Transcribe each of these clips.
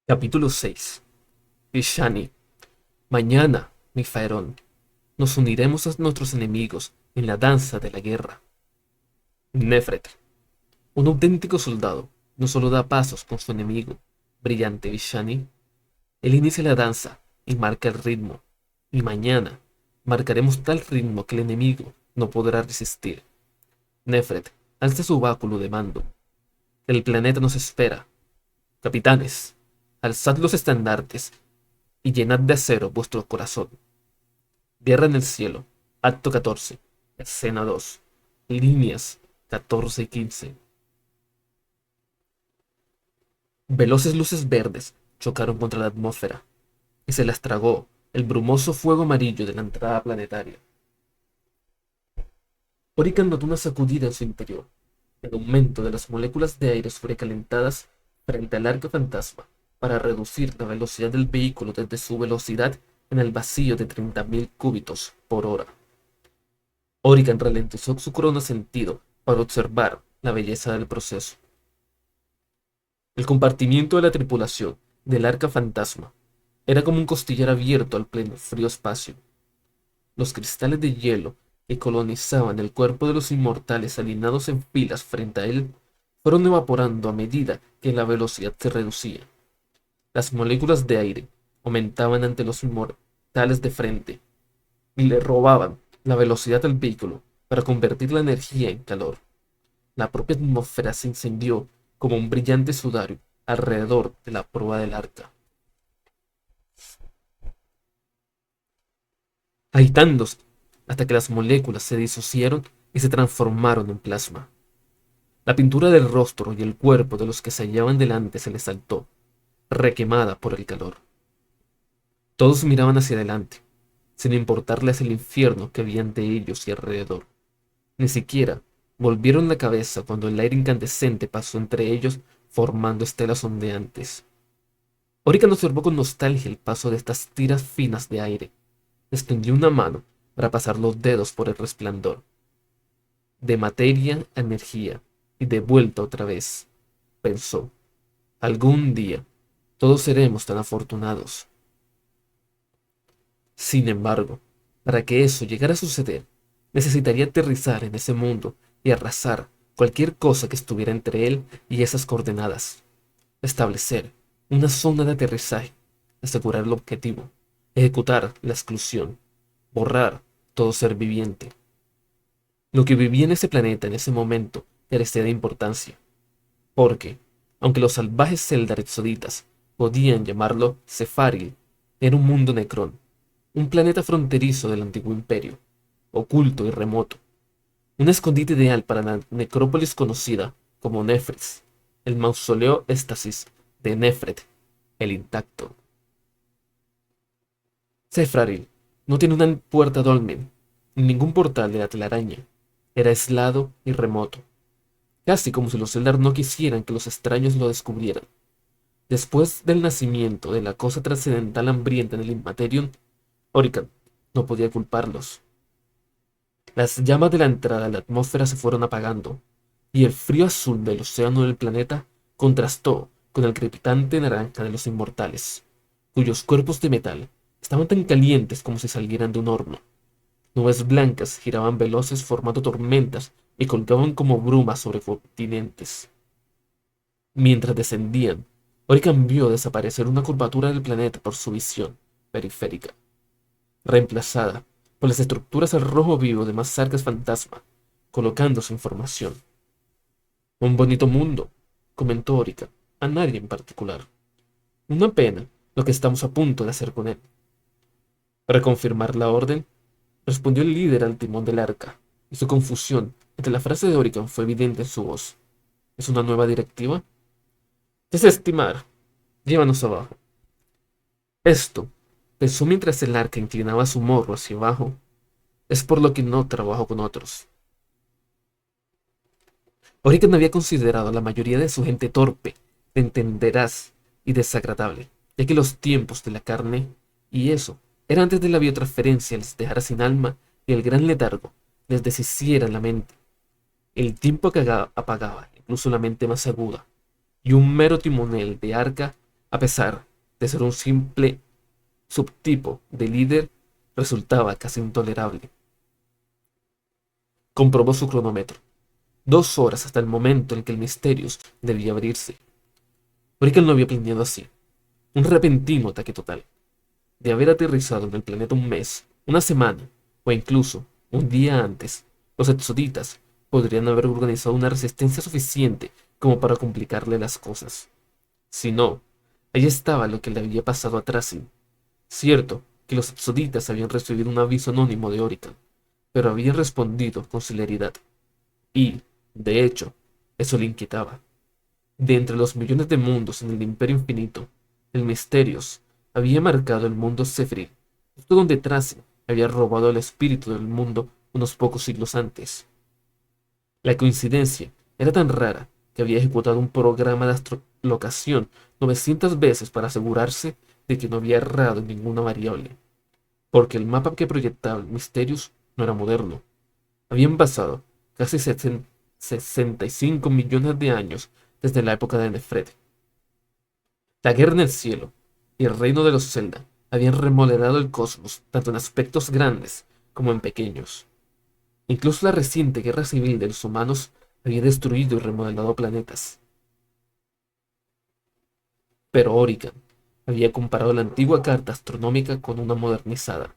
Capítulo 6. Ishani. Mañana, mi Faerón, nos uniremos a nuestros enemigos en la danza de la guerra. Nefret. Un auténtico soldado no solo da pasos con su enemigo, brillante Vishani. Él inicia la danza y marca el ritmo. Y mañana marcaremos tal ritmo que el enemigo no podrá resistir. Nefret alza su báculo de mando. El planeta nos espera. Capitanes, alzad los estandartes y llenad de acero vuestro corazón. Guerra en el cielo. Acto 14. Escena 2. Líneas 14 y 15. Veloces luces verdes chocaron contra la atmósfera y se las tragó el brumoso fuego amarillo de la entrada planetaria. Orican notó una sacudida en su interior, el aumento de las moléculas de aire sobrecalentadas frente al arco fantasma para reducir la velocidad del vehículo desde su velocidad en el vacío de 30.000 cúbitos por hora. Orican ralentizó su crono sentido para observar la belleza del proceso. El compartimiento de la tripulación del Arca Fantasma era como un costillar abierto al pleno frío espacio. Los cristales de hielo que colonizaban el cuerpo de los inmortales alineados en filas frente a él fueron evaporando a medida que la velocidad se reducía. Las moléculas de aire aumentaban ante los inmortales de frente y le robaban la velocidad al vehículo para convertir la energía en calor. La propia atmósfera se incendió como un brillante sudario alrededor de la proa del arca, agitándose hasta que las moléculas se disociaron y se transformaron en plasma. La pintura del rostro y el cuerpo de los que se hallaban delante se les saltó, requemada por el calor. Todos miraban hacia adelante, sin importarles el infierno que había ante ellos y alrededor. Ni siquiera volvieron la cabeza cuando el aire incandescente pasó entre ellos formando estelas ondeantes. Orican observó con nostalgia el paso de estas tiras finas de aire. Extendió una mano para pasar los dedos por el resplandor. De materia a energía y de vuelta otra vez, pensó. Algún día todos seremos tan afortunados. Sin embargo, para que eso llegara a suceder, necesitaría aterrizar en ese mundo y arrasar cualquier cosa que estuviera entre él y esas coordenadas. Establecer una zona de aterrizaje, asegurar el objetivo, ejecutar la exclusión, borrar todo ser viviente. Lo que vivía en ese planeta en ese momento carecía de importancia, porque, aunque los salvajes Zelda-Exoditas podían llamarlo Sefaril, era un mundo necrón, un planeta fronterizo del antiguo imperio, oculto y remoto, un escondite ideal para la necrópolis conocida como Nefris, el mausoleo éstasis de Nefret, el intacto. Sefaril no tiene una puerta dolmen, ni ningún portal de la telaraña. Era aislado y remoto, casi como si los Eldar no quisieran que los extraños lo descubrieran. Después del nacimiento de la cosa trascendental hambrienta en el Inmaterium, Orican no podía culparlos. Las llamas de la entrada a la atmósfera se fueron apagando, y el frío azul del océano del planeta contrastó con el crepitante naranja de los inmortales, cuyos cuerpos de metal estaban tan calientes como si salieran de un horno. Nubes blancas giraban veloces formando tormentas y colgaban como brumas sobre continentes. Mientras descendían, Orican vio desaparecer una curvatura del planeta por su visión periférica, reemplazada por las estructuras al rojo vivo de más arcas fantasma, colocando su información. Un bonito mundo, comentó Orican, a nadie en particular. Una pena lo que estamos a punto de hacer con él. Para confirmar la orden, respondió el líder al timón del arca, y su confusión entre la frase de Orican fue evidente en su voz. ¿Es una nueva directiva? Desestimar. Llévanos abajo. Esto, pensó mientras el arca inclinaba su morro hacia abajo, es por lo que no trabajo con otros. Orican había considerado a la mayoría de su gente torpe, entenderás y desagradable, ya que los tiempos de la carne, y eso, era antes de la biotransferencia les dejara sin alma y el gran letargo les deshiciera la mente. El tiempo que apagaba incluso la mente más aguda, y un mero timonel de arca A pesar de ser un simple subtipo de líder, resultaba casi intolerable. Comprobó su cronómetro. 2 horas hasta el momento en que el Mysterious debía abrirse. Orican no había planeado así. Un repentino ataque total. De haber aterrizado en el planeta un mes, una semana, o incluso un día antes, los exoditas podrían haber organizado una resistencia suficiente como para complicarle las cosas. Si no, ahí estaba lo que le había pasado a Trasin. Cierto que los exoditas habían recibido un aviso anónimo de Orican, pero habían respondido con celeridad. Y, de hecho, eso le inquietaba. De entre los millones de mundos en el Imperio Infinito, el Mysterious había marcado el mundo Sephiroth, justo donde Tracy había robado el espíritu del mundo unos pocos siglos antes. La coincidencia era tan rara que había ejecutado un programa de astrolocación 900 veces para asegurarse de que no había errado en ninguna variable, porque el mapa que proyectaba el Mysterious no era moderno. Habían pasado casi 65 millones de años desde la época de Nefret. La guerra en el cielo y el reino de los Zelda habían remodelado el cosmos tanto en aspectos grandes como en pequeños. Incluso la reciente guerra civil de los humanos había destruido y remodelado planetas. Pero Orican había comparado la antigua carta astronómica con una modernizada.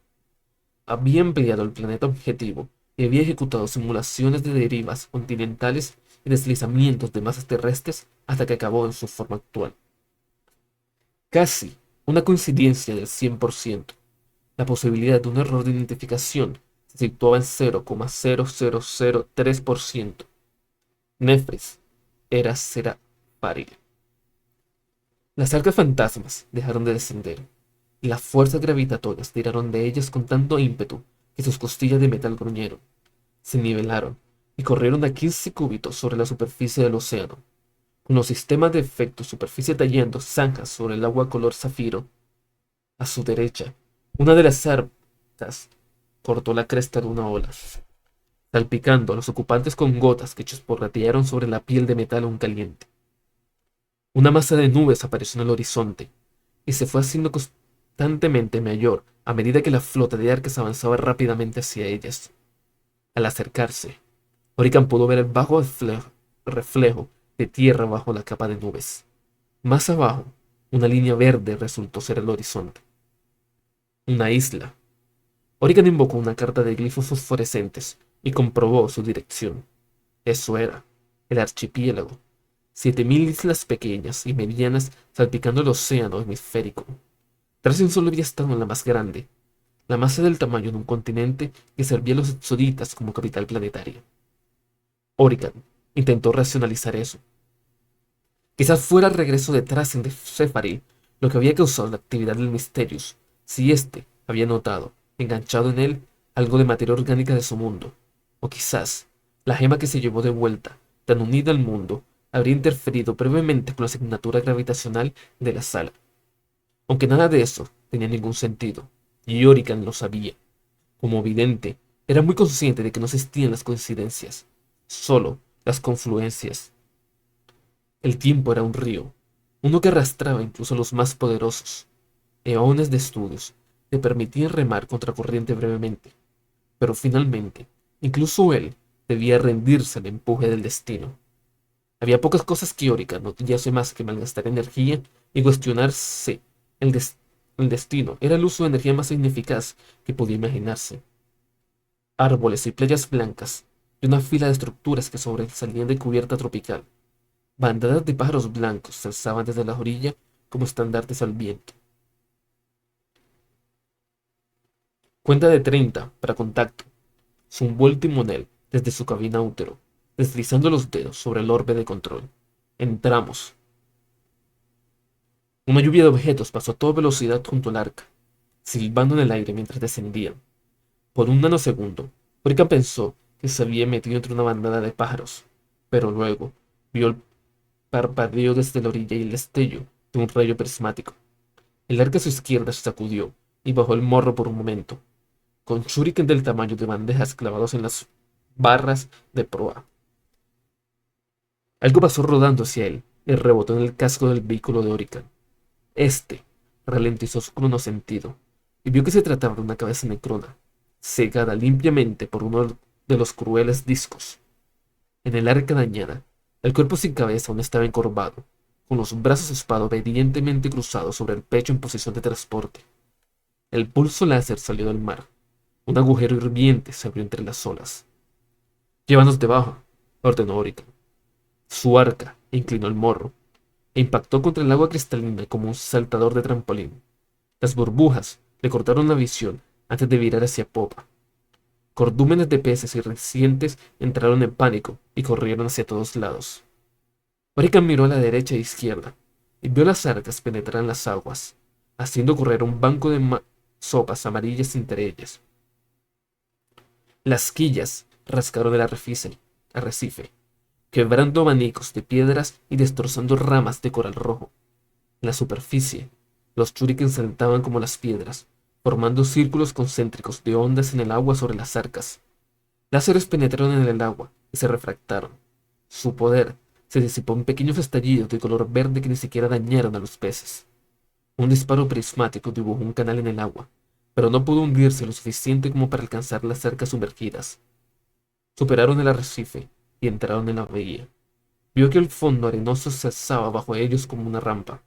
Había empleado el planeta objetivo y había ejecutado simulaciones de derivas continentales y deslizamientos de masas terrestres hasta que acabó en su forma actual. Casi una coincidencia del 100%. La posibilidad de un error de identificación se situaba en 0,0003%. Nefris era Seraphariel. Las arcas fantasmas dejaron de descender, y las fuerzas gravitatorias tiraron de ellas con tanto ímpetu que sus costillas de metal gruñeron, se nivelaron y corrieron a 15 cúbitos sobre la superficie del océano, con los sistemas de efecto superficie tallando zanjas sobre el agua color zafiro. A su derecha, una de las arcas cortó la cresta de una ola, salpicando a los ocupantes con gotas que chisporrotearon sobre la piel de metal aún caliente. Una masa de nubes apareció en el horizonte y se fue haciendo constantemente mayor a medida que la flota de arcas avanzaba rápidamente hacia ellas. Al acercarse, Orican pudo ver el bajo reflejo de tierra bajo la capa de nubes. Más abajo, una línea verde resultó ser el horizonte. Una isla. Orican invocó una carta de glifos fosforescentes y comprobó su dirección. Eso era, el archipiélago. 7000 islas pequeñas y medianas salpicando el océano hemisférico. Tracian solo había estado en la más grande, la masa del tamaño de un continente que servía a los exoditas como capital planetaria. Orican intentó racionalizar eso. Quizás fuera el regreso de Tracian de Sephiroth lo que había causado la actividad del Mysterious, si éste había notado, enganchado en él, algo de materia orgánica de su mundo. O quizás la gema que se llevó de vuelta, tan unida al mundo, habría interferido brevemente con la asignatura gravitacional de la sala. Aunque nada de eso tenía ningún sentido, y Orican lo sabía. Como vidente, era muy consciente de que no existían las coincidencias, solo las confluencias. El tiempo era un río, uno que arrastraba incluso a los más poderosos. Eones de estudios le permitían remar contracorriente brevemente, pero finalmente, incluso él debía rendirse al empuje del destino. Había pocas cosas que Orican no hiciese más que malgastar energía y cuestionarse el, el destino. Era el uso de energía más ineficaz que podía imaginarse. Árboles y playas blancas, y una fila de estructuras que sobresalían de cubierta tropical. Bandadas de pájaros blancos se alzaban desde la orilla como estandartes al viento. Cuenta de 30 para contacto. Zumbó el timonel desde su cabina útero, deslizando los dedos sobre el orbe de control. Entramos. Una lluvia de objetos pasó a toda velocidad junto al arca, silbando en el aire mientras descendían. Por un nanosegundo, Orican pensó que se había metido entre una bandada de pájaros, pero luego vio el parpadeo desde la orilla y el destello de un rayo prismático. El arca a su izquierda se sacudió y bajó el morro por un momento, con shuriken del tamaño de bandejas clavados en las barras de proa. Algo pasó rodando hacia él y rebotó en el casco del vehículo de Orican. Este ralentizó su cronosentido y vio que se trataba de una cabeza necrona, cegada limpiamente por uno de los crueles discos. En el arca dañada, el cuerpo sin cabeza aún estaba encorvado, con los brazos de espada obedientemente cruzados sobre el pecho en posición de transporte. El pulso láser salió del mar. Un agujero hirviente se abrió entre las olas. Llévanos debajo, ordenó Orican. Su arca inclinó el morro e impactó contra el agua cristalina como un saltador de trampolín. Las burbujas le cortaron la visión antes de virar hacia popa. Cordúmenes de peces y recientes entraron en pánico y corrieron hacia todos lados. Orican miró a la derecha e izquierda y vio las arcas penetrar en las aguas, haciendo correr un banco de sopas amarillas entre ellas. Las quillas rascaron el arrecife, quebrando abanicos de piedras y destrozando ramas de coral rojo. En la superficie, los shurikens saltaban como las piedras, formando círculos concéntricos de ondas en el agua sobre las arcas. Láseres penetraron en el agua y se refractaron. Su poder se disipó en pequeños estallidos de color verde que ni siquiera dañaron a los peces. Un disparo prismático dibujó un canal en el agua, pero no pudo hundirse lo suficiente como para alcanzar las arcas sumergidas. Superaron el arrecife y entraron en la bahía. Vio que el fondo arenoso se alzaba bajo ellos como una rampa.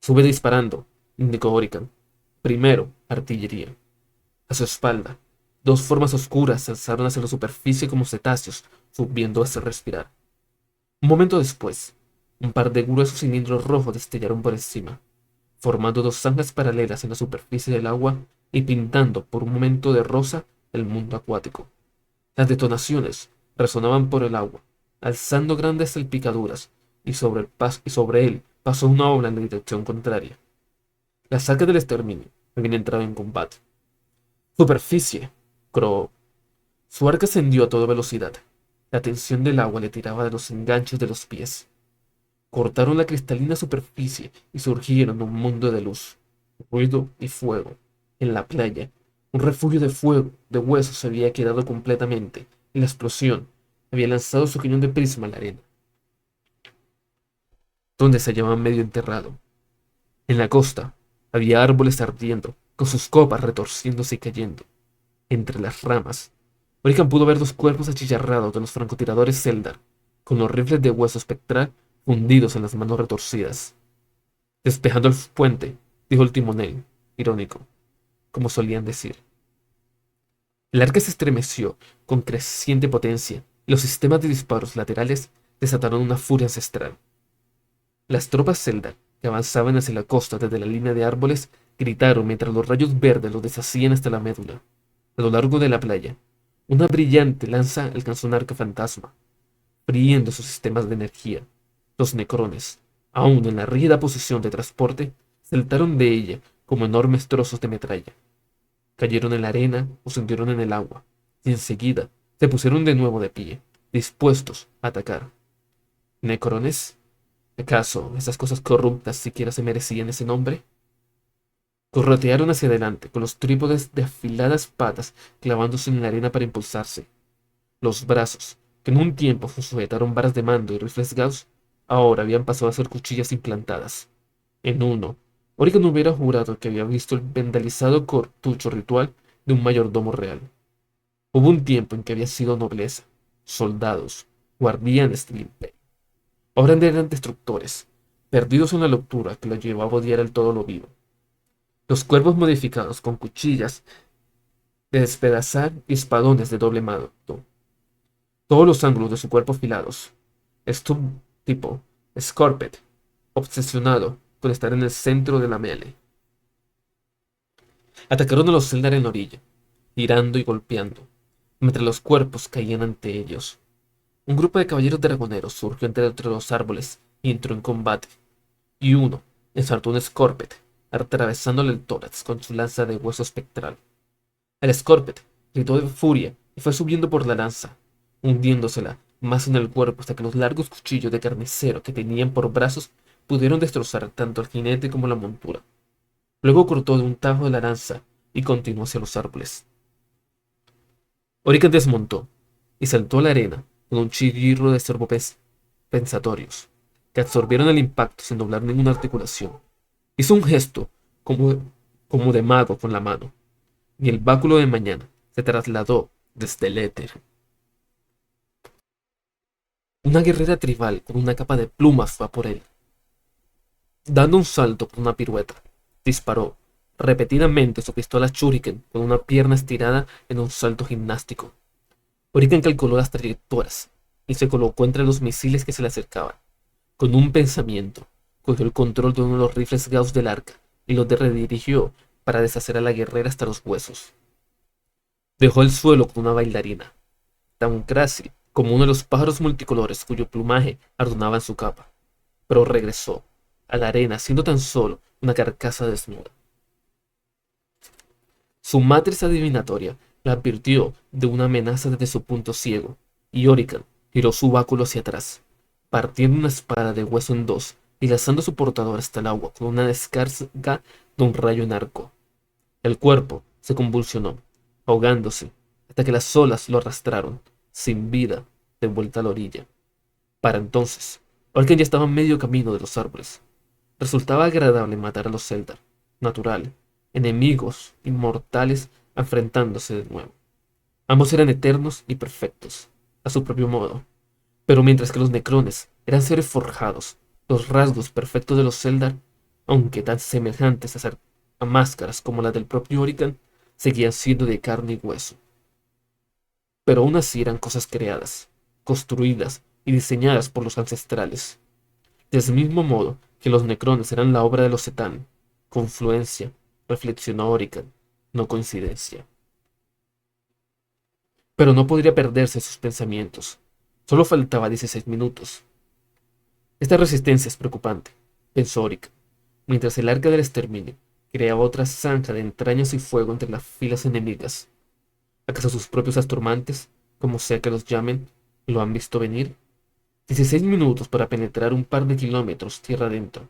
Sube disparando, indicó Orican. Primero, artillería. A su espalda, dos formas oscuras se alzaron hacia la superficie como cetáceos, subiendo hacia respirar. Un momento después, un par de gruesos cilindros rojos destellaron por encima, formando dos zanjas paralelas en la superficie del agua y pintando por un momento de rosa el mundo acuático. Las detonaciones resonaban por el agua, alzando grandes salpicaduras, y sobre él pasó una ola en la dirección contraria. Las arcas del exterminio habían entrado en combate. Superficie, croó. Su arca ascendió a toda velocidad. La tensión del agua le tiraba de los enganches de los pies. Cortaron la cristalina superficie y surgieron un mundo de luz, ruido y fuego. En la playa, un refugio de fuego, de huesos se había quedado completamente, y la explosión había lanzado su cañón de prisma a la arena, donde se hallaba medio enterrado. En la costa había árboles ardiendo, con sus copas retorciéndose y cayendo. Entre las ramas, Orican pudo ver dos cuerpos achicharrados de los francotiradores Zeldar, con los rifles de hueso espectral fundidos en las manos retorcidas. Despejando el puente, dijo el timonel, irónico, como solían decir. El arca se estremeció con creciente potencia y los sistemas de disparos laterales desataron una furia ancestral. Las tropas Zeldar, que avanzaban hacia la costa desde la línea de árboles, gritaron mientras los rayos verdes los deshacían hasta la médula. A lo largo de la playa, una brillante lanza alcanzó un arca fantasma, friendo sus sistemas de energía. Los necrones, aún en la rígida posición de transporte, saltaron de ella como enormes trozos de metralla. Cayeron en la arena o se hundieron en el agua, y enseguida se pusieron de nuevo de pie, dispuestos a atacar. ¿Necrones? ¿Acaso esas cosas corruptas siquiera se merecían ese nombre? Corretearon hacia adelante, con los trípodes de afiladas patas clavándose en la arena para impulsarse. Los brazos, que en un tiempo sujetaron varas de mando y rifles Gauss, ahora habían pasado a ser cuchillas implantadas. En uno, Orican hubiera jurado que había visto el vandalizado cartucho ritual de un mayordomo real. Hubo un tiempo en que había sido nobleza, soldados, guardianes del imperio. Ahora eran destructores, perdidos en la locura que los llevaba a odiar al todo lo vivo. Los cuervos modificados con cuchillas de despedazar y espadones de doble mano. Todos los ángulos de su cuerpo afilados. Tipo Scorpet, obsesionado con estar en el centro de la melee. Atacaron a los Zeldar en la orilla, tirando y golpeando, mientras los cuerpos caían ante ellos. Un grupo de caballeros dragoneros surgió entre los árboles y entró en combate, y uno ensartó un Scorpet, atravesándole el tórax con su lanza de hueso espectral. El Scorpet gritó de furia y fue subiendo por la lanza, hundiéndosela más en el cuerpo hasta que los largos cuchillos de carnicero que tenían por brazos pudieron destrozar tanto al jinete como la montura. Luego cortó de un tajo de la lanza y continuó hacia los árboles. Orican desmontó y saltó a la arena con un chirrido de servopensatorios, que absorbieron el impacto sin doblar ninguna articulación. Hizo un gesto como, como de mago con la mano, y el báculo de mañana se trasladó desde el éter. Una guerrera tribal con una capa de plumas fue a por él. Dando un salto con una pirueta, disparó repetidamente su pistola Shuriken con una pierna estirada en un salto gimnástico. Origen calculó las trayectorias y se colocó entre los misiles que se le acercaban. Con un pensamiento, cogió el control de uno de los rifles Gauss del arca y lo redirigió para deshacer a la guerrera hasta los huesos. Dejó el suelo con una bailarina, tan grácil como uno de los pájaros multicolores cuyo plumaje adornaba en su capa, pero regresó a la arena siendo tan solo una carcasa desnuda. Su matriz adivinatoria la advirtió de una amenaza desde su punto ciego, y Orican giró su báculo hacia atrás, partiendo una espada de hueso en dos y lanzando su portador hasta el agua con una descarga de un rayo en arco. El cuerpo se convulsionó, ahogándose, hasta que las olas lo arrastraron, sin vida, de vuelta a la orilla. Para entonces, Orken ya estaba a medio camino de los árboles. Resultaba agradable matar a los Eldar, natural, enemigos inmortales enfrentándose de nuevo. Ambos eran eternos y perfectos, a su propio modo, pero mientras que los Necrones eran seres forjados, los rasgos perfectos de los Eldar, aunque tan semejantes a máscaras como la del propio Orican, seguían siendo de carne y hueso. Pero aún así eran cosas creadas, construidas y diseñadas por los ancestrales. Del mismo modo que los Necrones eran la obra de los Etán, confluencia, reflexionó Orican, no coincidencia. Pero no podría perderse sus pensamientos. Solo faltaba 16 minutos. Esta resistencia es preocupante, pensó Orican, mientras el arca del exterminio creaba otra zanja de entrañas y fuego entre las filas enemigas. ¿Acaso sus propios asturmantes, como sea que los llamen, lo han visto venir? 16 minutos para penetrar un par de kilómetros tierra adentro.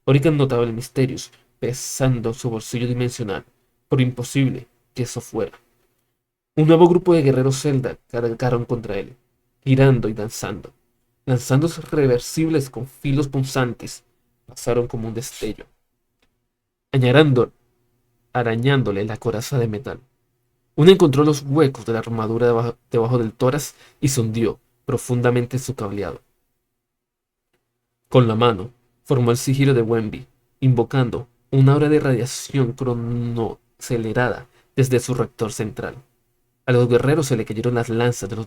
Orican notaba el misterio pesando en su bolsillo dimensional, por imposible que eso fuera. Un nuevo grupo de guerreros Zelda cargaron contra él, girando y danzando. Lanzándose reversibles con filos punzantes, pasaron como un destello, añarando, arañándole la coraza de metal. Uno encontró los huecos de la armadura debajo del tórax y se hundió profundamente en su cableado. Con la mano, formó el sigilo de Wemby, invocando una aura de radiación cronoacelerada desde su reactor central. A los guerreros se le cayeron las lanzas de los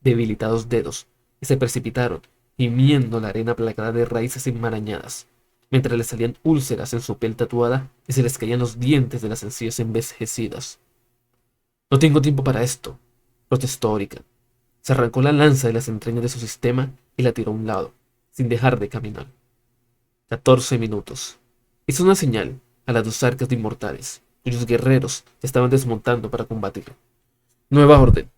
debilitados dedos y se precipitaron, gimiendo la arena plagada de raíces enmarañadas, mientras les salían úlceras en su piel tatuada y se les caían los dientes de las encías envejecidas. No tengo tiempo para esto, protestó Orican. Se arrancó la lanza de las entrañas de su sistema y la tiró a un lado, sin dejar de caminar. 14 minutos. Hizo una señal a las dos arcas de inmortales, cuyos guerreros se estaban desmontando para combatir. Nueva orden.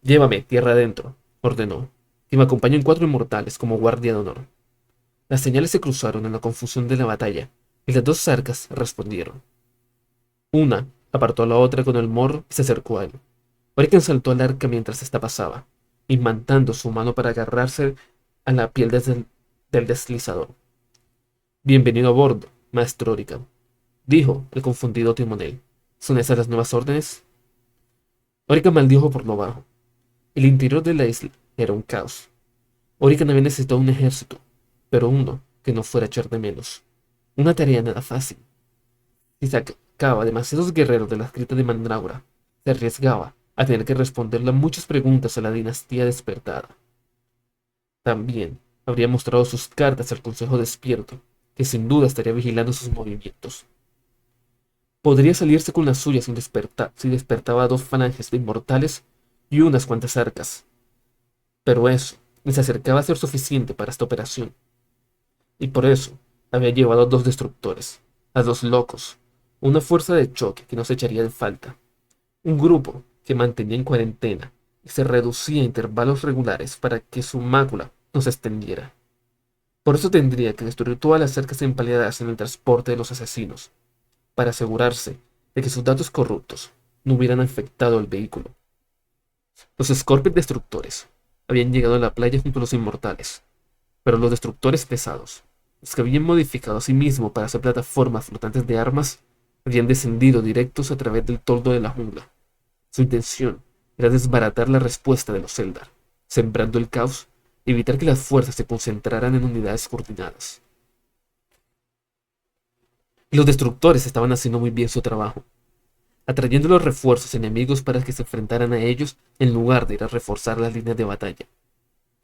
Llévame tierra adentro, ordenó, y me acompañan 4 inmortales como guardia de honor. Las señales se cruzaron en la confusión de la batalla, y las dos arcas respondieron. Una apartó a la otra con el morro y se acercó a él. Orican saltó al arca mientras ésta pasaba, imantando su mano para agarrarse a la piel del deslizador. Bienvenido a bordo, maestro Orican, dijo el confundido timonel. ¿Son esas las nuevas órdenes? Orican maldijo por lo bajo. El interior de la isla era un caos. Orican había necesitado un ejército, pero uno que no fuera a echar de menos. Una tarea nada fácil. Si sacaba demasiados guerreros de la cripta de Mandrágora, se arriesgaba a tener que responderle a muchas preguntas a la dinastía despertada. También habría mostrado sus cartas al Consejo Despierto, que sin duda estaría vigilando sus movimientos. Podría salirse con la suya si despertaba a 2 falanges de inmortales y unas cuantas arcas. Pero eso ni se acercaba a ser suficiente para esta operación. Y por eso había llevado a 2 destructores, a 2 locos, una fuerza de choque que no se echaría de falta, un grupo que mantenía en cuarentena y se reducía a intervalos regulares para que su mácula no se extendiera. Por eso tendría que destruir todas las cercas empaleadas en el transporte de los asesinos, para asegurarse de que sus datos corruptos no hubieran afectado al vehículo. Los Scorpion destructores habían llegado a la playa junto a los inmortales, pero los destructores pesados, Los que habían modificado a sí mismos para hacer plataformas flotantes de armas habían descendido directos a través del toldo de la jungla. Su intención era desbaratar la respuesta de los Eldar, sembrando el caos y evitar que las fuerzas se concentraran en unidades coordinadas. Y los destructores estaban haciendo muy bien su trabajo, atrayendo los refuerzos enemigos para que se enfrentaran a ellos en lugar de ir a reforzar las líneas de batalla.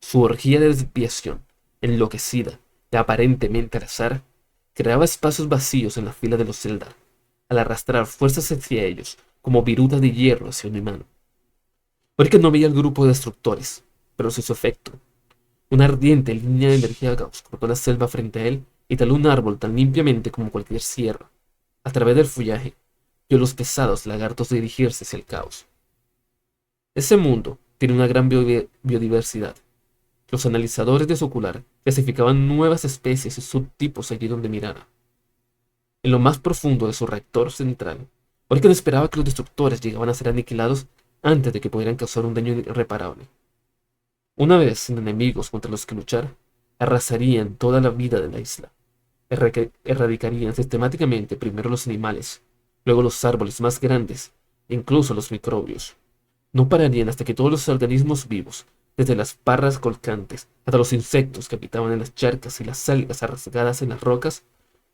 Su orgía de desviación, enloquecida y aparentemente al azar, creaba espacios vacíos en la fila de los Eldar, al arrastrar fuerzas hacia ellos como virutas de hierro hacia un imán. Orica no veía el grupo de destructores, pero sí su efecto. Una ardiente línea de energía Gauss cortó la selva frente a él y taló un árbol tan limpiamente como cualquier sierra. A través del follaje, vio los pesados lagartos dirigirse hacia el caos. Ese mundo tiene una gran biodiversidad. Los analizadores de su ocular clasificaban nuevas especies y subtipos allí donde mirara. En lo más profundo de su reactor central, Orica no esperaba que los destructores llegaban a ser aniquilados antes de que pudieran causar un daño irreparable. Una vez sin enemigos contra los que luchar, arrasarían toda la vida de la isla. Erradicarían sistemáticamente primero los animales, luego los árboles más grandes, e incluso los microbios. No pararían hasta que todos los organismos vivos, desde las parras colgantes hasta los insectos que habitaban en las charcas y las algas arrasgadas en las rocas,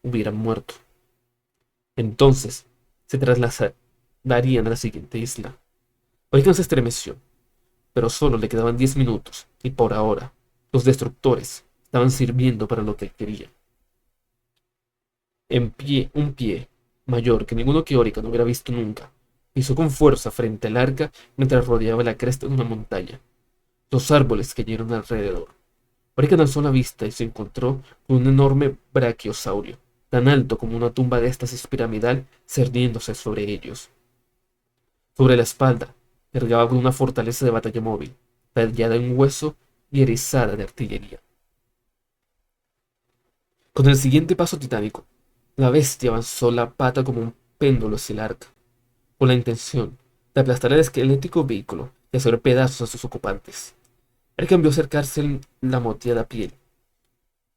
hubieran muerto. Entonces, se trasladarían a la siguiente isla. Oigan se estremeció, pero solo le quedaban 10 minutos, y por ahora, los destructores estaban sirviendo para lo que él quería. Un pie, mayor que ninguno que Orica no hubiera visto nunca, pisó con fuerza frente al arca mientras rodeaba la cresta de una montaña. Los árboles cayeron alrededor. Orica alzó la vista y se encontró con un enorme brachiosaurio, tan alto como una tumba de éxtasis piramidal cerniéndose sobre ellos. Sobre la espalda, cargaba con una fortaleza de batalla móvil, tallada en hueso y erizada de artillería. Con el siguiente paso titánico, la bestia avanzó la pata como un péndulo hacia el arca, con la intención de aplastar el esquelético vehículo y hacer pedazos a sus ocupantes. Él cambió a acercarse en la moteada piel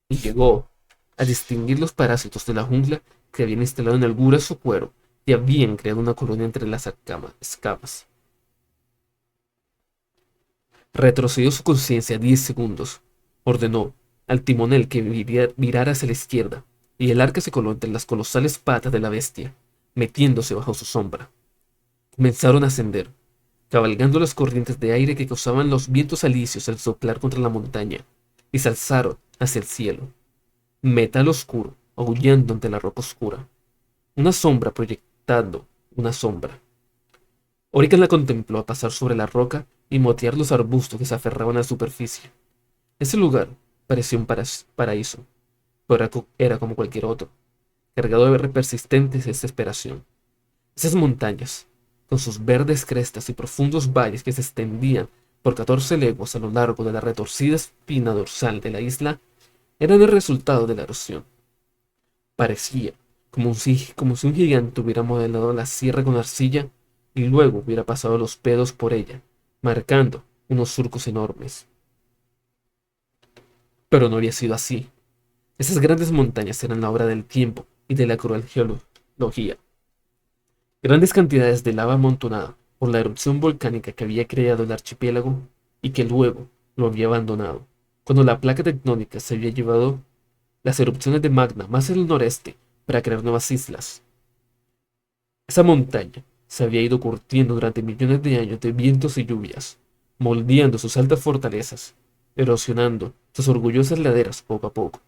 y llegó a distinguir los parásitos de la jungla que habían instalado en el grueso cuero y habían creado una colonia entre las escamas. Retrocedió su conciencia 10 segundos. Ordenó al timonel que virara hacia la izquierda, y el arca se coló entre las colosales patas de la bestia, metiéndose bajo su sombra. Comenzaron a ascender, cabalgando las corrientes de aire que causaban los vientos alisios al soplar contra la montaña, y se alzaron hacia el cielo. Metal oscuro, aullando ante la roca oscura. Una sombra proyectando una sombra. Orican la contempló pasar sobre la roca y motear los arbustos que se aferraban a la superficie. Ese lugar parecía un paraíso, pero era como cualquier otro, cargado de persistente desesperación. Esas montañas, con sus verdes crestas y profundos valles que se extendían por 14 leguas a lo largo de la retorcida espina dorsal de la isla, eran el resultado de la erosión. Parecía como si un gigante hubiera modelado la sierra con arcilla y luego hubiera pasado los pedos por ella, marcando unos surcos enormes. Pero no había sido así. Esas grandes montañas eran la obra del tiempo y de la cruel geología. Grandes cantidades de lava amontonada por la erupción volcánica que había creado el archipiélago y que luego lo había abandonado, cuando la placa tectónica se había llevado las erupciones de magma más al noreste para crear nuevas islas. Esa montaña se había ido curtiendo durante millones de años de vientos y lluvias, moldeando sus altas fortalezas, erosionando sus orgullosas laderas poco a poco.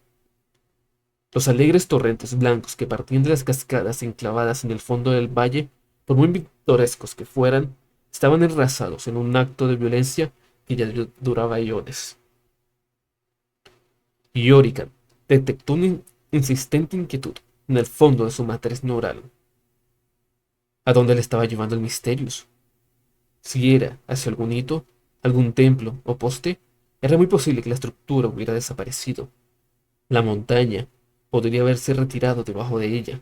Los alegres torrentes blancos que partían de las cascadas enclavadas en el fondo del valle, por muy pintorescos que fueran, estaban enrasados en un acto de violencia que ya duraba eones. Y Orican detectó una insistente inquietud en el fondo de su matriz neural. ¿A dónde le estaba llevando el Mysterius? Si era hacia algún hito, algún templo o poste, era muy posible que la estructura hubiera desaparecido. La montaña podría haberse retirado debajo de ella,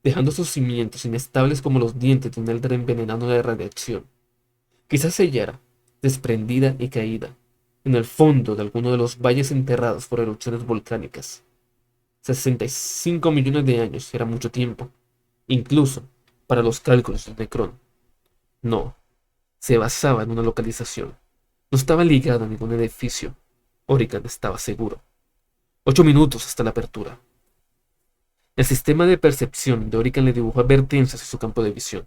dejando sus cimientos inestables como los dientes de un elder envenenado de radiación. Quizás ella era desprendida y caída, en el fondo de alguno de los valles enterrados por erupciones volcánicas. 65 millones de años era mucho tiempo, incluso para los cálculos de Necrón. No, se basaba en una localización. No estaba ligado a ningún edificio. Orican estaba seguro. 8 minutos hasta la apertura. El sistema de percepción de Orican le dibujó advertencias en su campo de visión.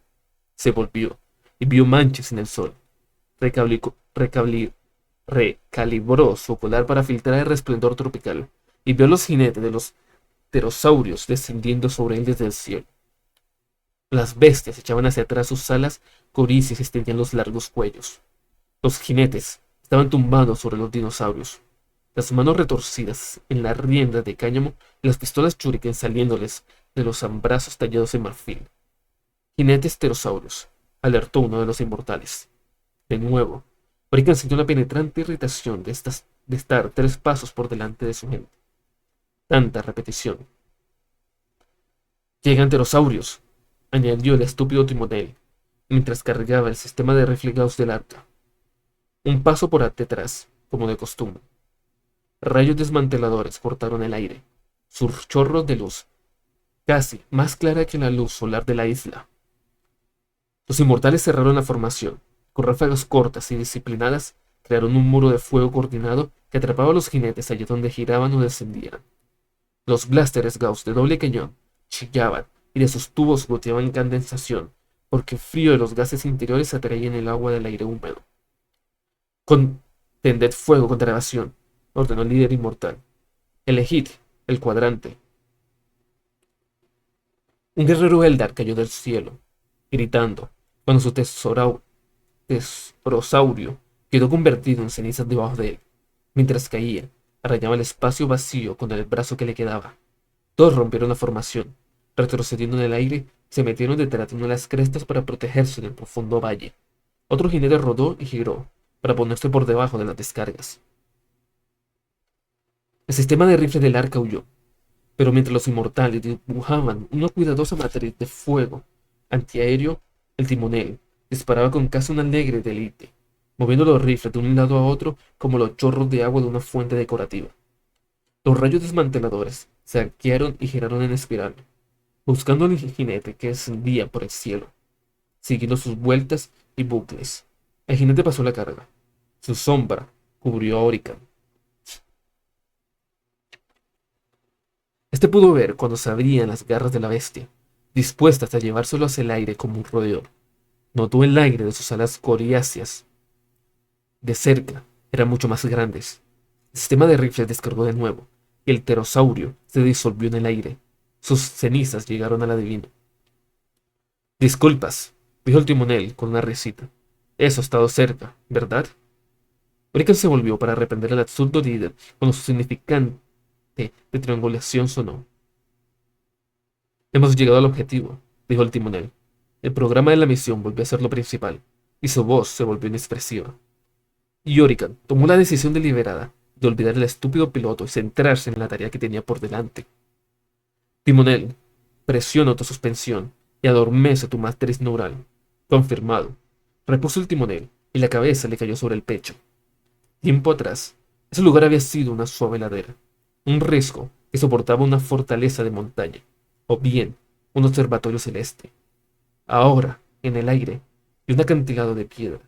Se volvió y vio manchas en el sol. Recalibró su ocular para filtrar el resplandor tropical y vio los jinetes de los pterosaurios descendiendo sobre él desde el cielo. Las bestias echaban hacia atrás sus alas coricias y extendían los largos cuellos. Los jinetes estaban tumbados sobre los dinosaurios, las manos retorcidas en la rienda de cáñamo y las pistolas shuriken saliéndoles de los brazos tallados en marfil. Jinetes pterosaurios, alertó uno de los inmortales. De nuevo, Orican sintió una penetrante irritación de estar 3 pasos por delante de su gente. Tanta repetición. Llegan pterosaurios, añadió el estúpido timonel, mientras cargaba el sistema de rifle Gauss del arca. Un paso por detrás, como de costumbre. Rayos desmanteladores cortaron el aire, sus chorros de luz, casi más clara que la luz solar de la isla. Los inmortales cerraron la formación, con ráfagas cortas y disciplinadas, crearon un muro de fuego coordinado que atrapaba a los jinetes allí donde giraban o descendían. Los blasters Gauss de doble cañón chillaban y de sus tubos goteaban condensación, porque el frío de los gases interiores atraía en el agua del aire húmedo. Contended fuego contra evasión, ordenó el líder inmortal. Elegid el cuadrante. Un guerrero Eldar cayó del cielo, gritando, cuando su tesorosaurio quedó convertido en cenizas debajo de él. Mientras caía, arañaba el espacio vacío con el brazo que le quedaba. Todos rompieron la formación, retrocediendo en el aire, se metieron detrás de una de las crestas para protegerse del profundo valle. Otro jinete rodó y giró, para ponerse por debajo de las descargas. El sistema de rifle del arca huyó, pero mientras los inmortales dibujaban una cuidadosa matriz de fuego antiaéreo, el timonel disparaba con casi una alegre delite, moviendo los rifles de un lado a otro como los chorros de agua de una fuente decorativa. Los rayos desmanteladores se arquearon y giraron en espiral, buscando al jinete que descendía por el cielo, siguiendo sus vueltas y bucles. El jinete pasó la carga. Su sombra cubrió a Orican. Este pudo ver cuando se abrían las garras de la bestia, dispuestas a llevárselo hacia el aire como un roedor. Notó el aire de sus alas coriáceas. De cerca, eran mucho más grandes. El sistema de rifles descargó de nuevo, y el pterosaurio se disolvió en el aire. Sus cenizas llegaron al adivino. Disculpas, dijo el timonel con una risita. Eso ha estado cerca, ¿verdad? Orican se volvió para reprender al absurdo líder cuando su significante de triangulación sonó. Hemos llegado al objetivo, dijo el timonel. El programa de la misión volvió a ser lo principal, y su voz se volvió inexpresiva. Y Orican tomó la decisión deliberada de olvidar al estúpido piloto y centrarse en la tarea que tenía por delante. Timonel, presiona autosuspensión y adormece tu matriz neural. Confirmado. Repuso el timonel y la cabeza le cayó sobre el pecho. Tiempo atrás, ese lugar había sido una suave ladera, un risco que soportaba una fortaleza de montaña, o bien un observatorio celeste. Ahora, en el aire, y un acantilado de piedra.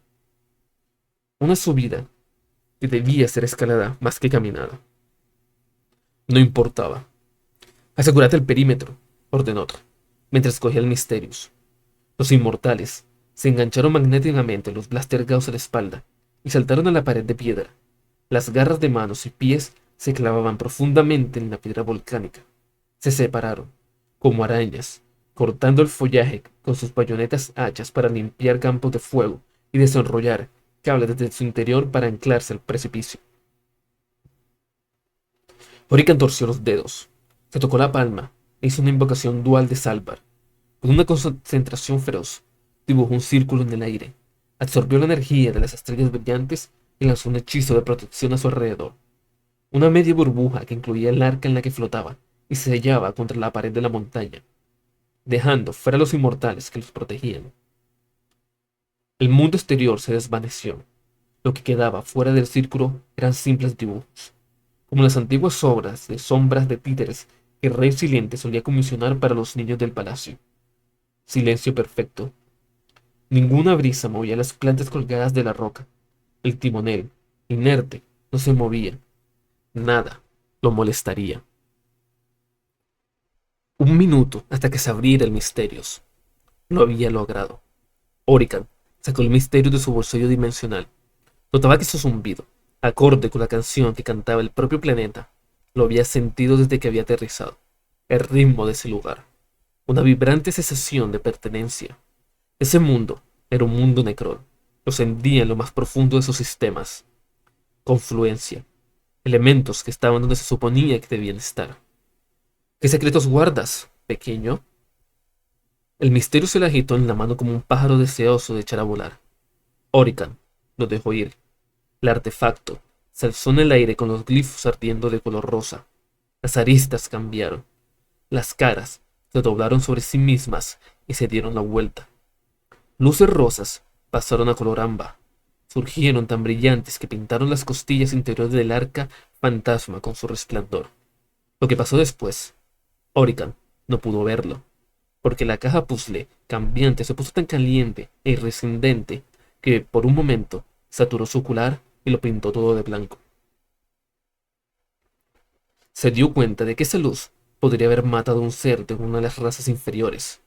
Una subida que debía ser escalada más que caminada. No importaba. Asegúrate el perímetro, ordenó otro, mientras cogía el Mysterius. Los inmortales se engancharon magnéticamente los blaster Gauss a la espalda y saltaron a la pared de piedra. Las garras de manos y pies se clavaban profundamente en la piedra volcánica. Se separaron, como arañas, cortando el follaje con sus bayonetas hachas para limpiar campos de fuego y desenrollar cables desde su interior para anclarse al precipicio. Orican torció los dedos, se tocó la palma e hizo una invocación dual de Salvar. Con una concentración feroz, dibujó un círculo en el aire, absorbió la energía de las estrellas brillantes y lanzó un hechizo de protección a su alrededor. Una media burbuja que incluía el arca en la que flotaba y se sellaba contra la pared de la montaña, dejando fuera a los inmortales que los protegían. El mundo exterior se desvaneció. Lo que quedaba fuera del círculo eran simples dibujos, como las antiguas obras de sombras de títeres que Rey Silente solía comisionar para los niños del palacio. Silencio perfecto. Ninguna brisa movía las plantas colgadas de la roca. El timonel, inerte, no se movía. Nada lo molestaría. Un minuto hasta que se abriera el misterio. Lo había logrado. Orican sacó el misterio de su bolsillo dimensional. Notaba que su zumbido, acorde con la canción que cantaba el propio planeta, lo había sentido desde que había aterrizado. El ritmo de ese lugar. Una vibrante sensación de pertenencia. Ese mundo era un mundo Necrón. Lo sentía en lo más profundo de sus sistemas. Confluencia. Elementos que estaban donde se suponía que debían estar. ¿Qué secretos guardas, pequeño? El misterio se le agitó en la mano como un pájaro deseoso de echar a volar. Orican lo dejó ir. El artefacto se alzó en el aire con los glifos ardiendo de color rosa. Las aristas cambiaron. Las caras se doblaron sobre sí mismas y se dieron la vuelta. Luces rosas pasaron a color ámbar. Surgieron tan brillantes que pintaron las costillas interiores del arca fantasma con su resplandor. Lo que pasó después, Orican no pudo verlo, porque la caja puzzle cambiante se puso tan caliente e irrescindente que por un momento saturó su ocular y lo pintó todo de blanco. Se dio cuenta de que esa luz podría haber matado a un ser de una de las razas inferiores.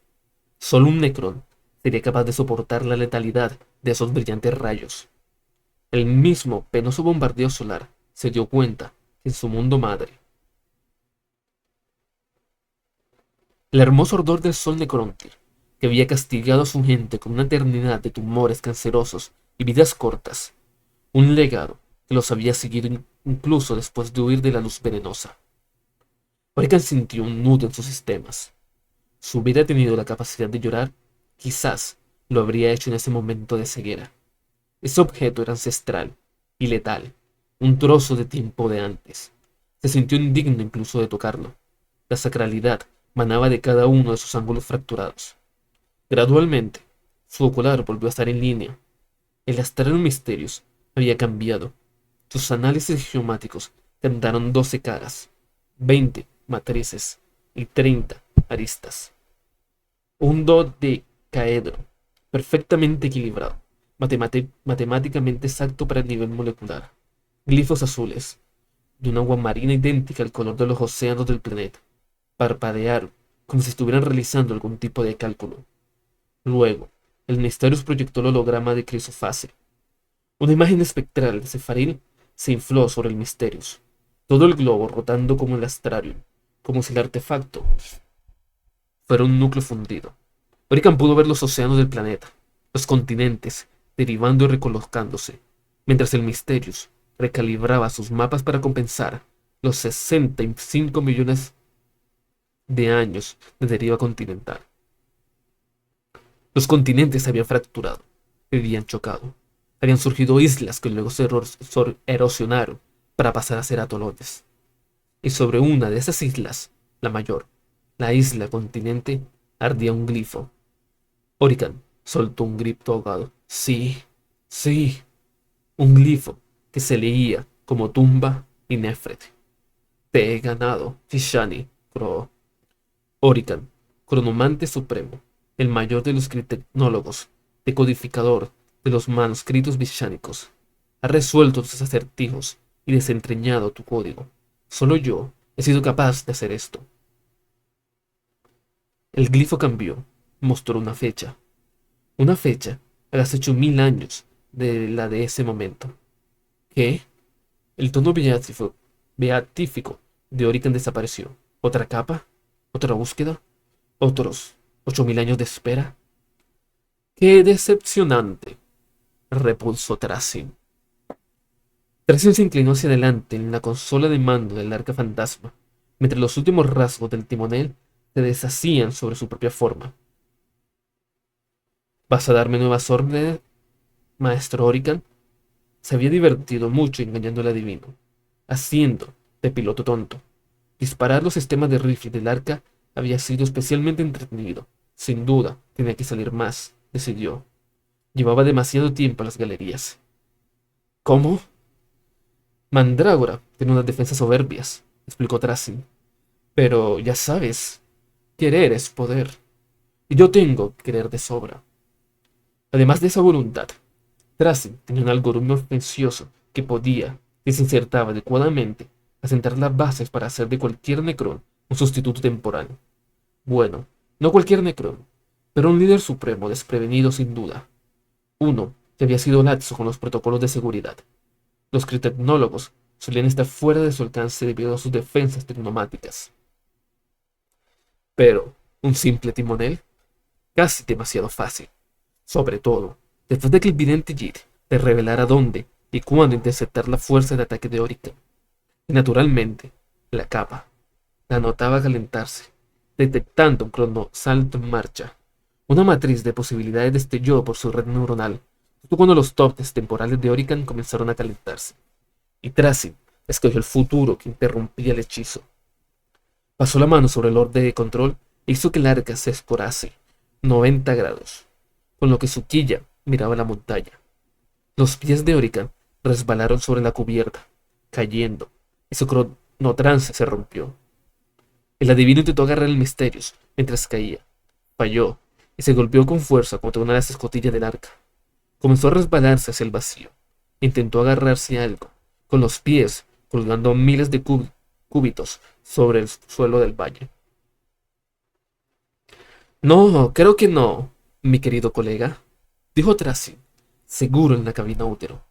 Solo un Necrón sería capaz de soportar la letalidad de esos brillantes rayos. El mismo penoso bombardeo solar se dio cuenta que en su mundo madre, el hermoso ardor del sol Necrontyr, que había castigado a su gente con una eternidad de tumores cancerosos y vidas cortas, un legado que los había seguido incluso después de huir de la luz venenosa. Orican sintió un nudo en sus sistemas. Si hubiera tenido la capacidad de llorar, quizás lo habría hecho en ese momento de ceguera. Ese objeto era ancestral y letal, un trozo de tiempo de antes. Se sintió indigno incluso de tocarlo. La sacralidad manaba de cada uno de sus ángulos fracturados. Gradualmente, su ocular volvió a estar en línea. El astral Misterios había cambiado. Sus análisis geomáticos cantaron 12 caras, 20 matrices y 30 aristas. Un dodecaedro perfectamente equilibrado, matemáticamente exacto para el nivel molecular. Glifos azules, de un agua marina idéntica al color de los océanos del planeta. Parpadearon, como si estuvieran realizando algún tipo de cálculo. Luego, el Mysterious proyectó el holograma de Crisofase. Una imagen espectral de Cefaril se infló sobre el Mysterious, todo el globo rotando como el Astrarium, como si el artefacto fuera un núcleo fundido. Orican pudo ver los océanos del planeta, los continentes, derivando y recolocándose, mientras el Mysterious recalibraba sus mapas para compensar los 65 millones de años de deriva continental. Los continentes se habían fracturado, se habían chocado. Habían surgido islas que luego se erosionaron para pasar a ser atolones. Y sobre una de esas islas, la mayor, la isla continente, ardía un glifo. Orican soltó un grito ahogado. Sí, sí, un glifo que se leía como tumba y Nefret. Te he ganado, Fishani, croó. Orican, cronomante supremo, el mayor de los tecnólogos, decodificador de los manuscritos bishánicos, ha resuelto tus acertijos y desentrañado tu código. Solo yo he sido capaz de hacer esto. El glifo cambió, mostró una fecha a las 8000 años de la de ese momento. ¿Qué? El tono beatífico de Orican desapareció. ¿Otra capa? ¿Otra búsqueda? ¿Otros 8000 años de espera? ¡Qué decepcionante! Repulsó Trasin. Trasin se inclinó hacia adelante en la consola de mando del arca fantasma, mientras los últimos rasgos del timonel se deshacían sobre su propia forma. ¿Vas a darme nuevas órdenes, maestro Orican? Se había divertido mucho engañando al adivino, haciendo de piloto tonto. Disparar los sistemas de rifle del arca había sido especialmente entretenido. Sin duda, tenía que salir más, decidió. Llevaba demasiado tiempo en las galerías. ¿Cómo? Mandrágora tiene unas defensas soberbias, explicó Trasin. Pero ya sabes, querer es poder. Y yo tengo querer de sobra. Además de esa voluntad, Tracy tenía un algoritmo ofencioso que podía, si se insertaba adecuadamente, asentar las bases para hacer de cualquier Necrón un sustituto temporal. Bueno, no cualquier Necrón, pero un líder supremo desprevenido sin duda. Uno que había sido laxo con los protocolos de seguridad. Los critecnólogos solían estar fuera de su alcance debido a sus defensas tecnomáticas. Pero, un simple timonel, casi demasiado fácil. Sobre todo, después de que el vidente Jid te revelara dónde y cuándo interceptar la fuerza de ataque de Orica. Y naturalmente, la capa la notaba calentarse, detectando un cronosalto en marcha. Una matriz de posibilidades destelló por su red neuronal, justo cuando los tops temporales de Orican comenzaron a calentarse. Y Tracy escogió el futuro que interrumpía el hechizo. Pasó la mano sobre el orden de control e hizo que el arca se escorase 90 grados, con lo que su quilla miraba la montaña. Los pies de Orican resbalaron sobre la cubierta, cayendo, y su cronotrance se rompió. El adivino intentó agarrar el Misterios mientras caía. Falló, y se golpeó con fuerza contra una de las escotillas del arca. Comenzó a resbalarse hacia el vacío. Intentó agarrarse a algo, con los pies colgando miles de cúbitos sobre el suelo del valle. No, creo que no, mi querido colega, dijo Tracy, seguro en la cabina útero.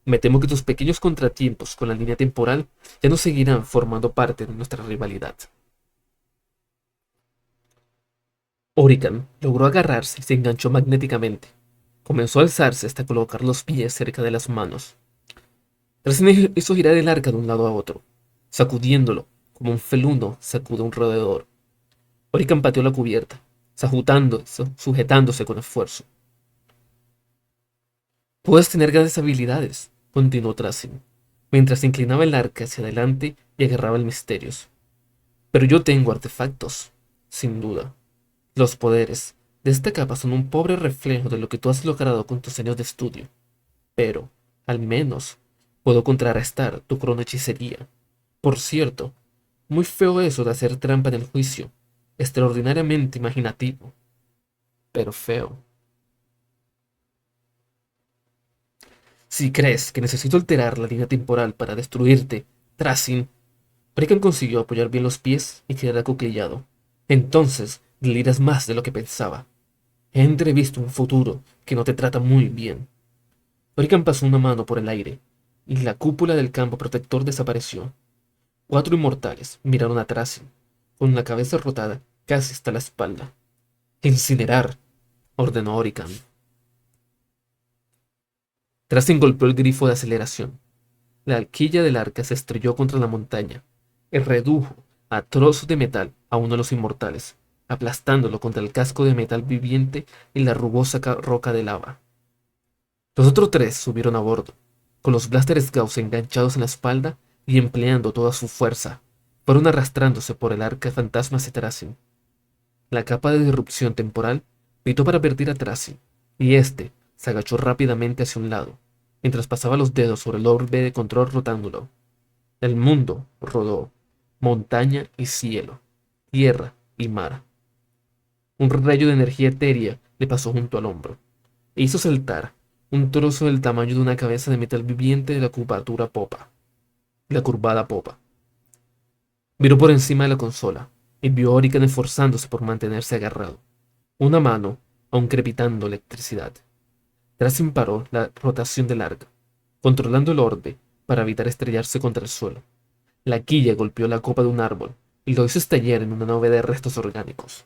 Me temo que tus pequeños contratiempos con la línea temporal ya no seguirán formando parte de nuestra rivalidad. Orican logró agarrarse y se enganchó magnéticamente. Comenzó a alzarse hasta colocar los pies cerca de las manos. Tracy hizo girar el arca de un lado a otro, sacudiéndolo como un feluno sacude un roedor. Orican pateó la cubierta, sujetándose con esfuerzo. Puedes tener grandes habilidades, continuó Tracy, mientras inclinaba el arca hacia adelante y agarraba el Misterios. Pero yo tengo artefactos, sin duda. Los poderes de esta capa son un pobre reflejo de lo que tú has logrado con tus años de estudio. Pero, al menos, puedo contrarrestar tu cronohechicería. Por cierto, muy feo eso de hacer trampa en el juicio. Extraordinariamente imaginativo, pero feo. Si crees que necesito alterar la línea temporal para destruirte, Tracing, Brecken consiguió apoyar bien los pies y quedar acuclillado. Entonces, deliras más de lo que pensaba. He entrevisto un futuro que no te trata muy bien. Brecken pasó una mano por el aire, y la cúpula del campo protector desapareció. 4 inmortales miraron a Tracing, con la cabeza rotada casi hasta la espalda. Incinerar, ordenó Orican. Tracing golpeó el grifo de aceleración. La alquilla del arca se estrelló contra la montaña y redujo a trozos de metal a uno de los inmortales, aplastándolo contra el casco de metal viviente y la rugosa roca de lava. Los otros 3 subieron a bordo, con los blasters Gauss enganchados en la espalda y empleando toda su fuerza. Fueron arrastrándose por el arca fantasma hacia Tracing. La capa de disrupción temporal gritó para advertir a Tracing, y éste se agachó rápidamente hacia un lado, mientras pasaba los dedos sobre el orbe de control rotándolo. El mundo rodó, montaña y cielo, tierra y mar. Un rayo de energía etérea le pasó junto al hombro, e hizo saltar un trozo del tamaño de una cabeza de metal viviente de la curvada popa. Miró por encima de la consola, y vio a Orican esforzándose por mantenerse agarrado, una mano aún crepitando electricidad. Tracing paró la rotación del arca, controlando el orbe para evitar estrellarse contra el suelo. La quilla golpeó la copa de un árbol y lo hizo estallar en una nube de restos orgánicos.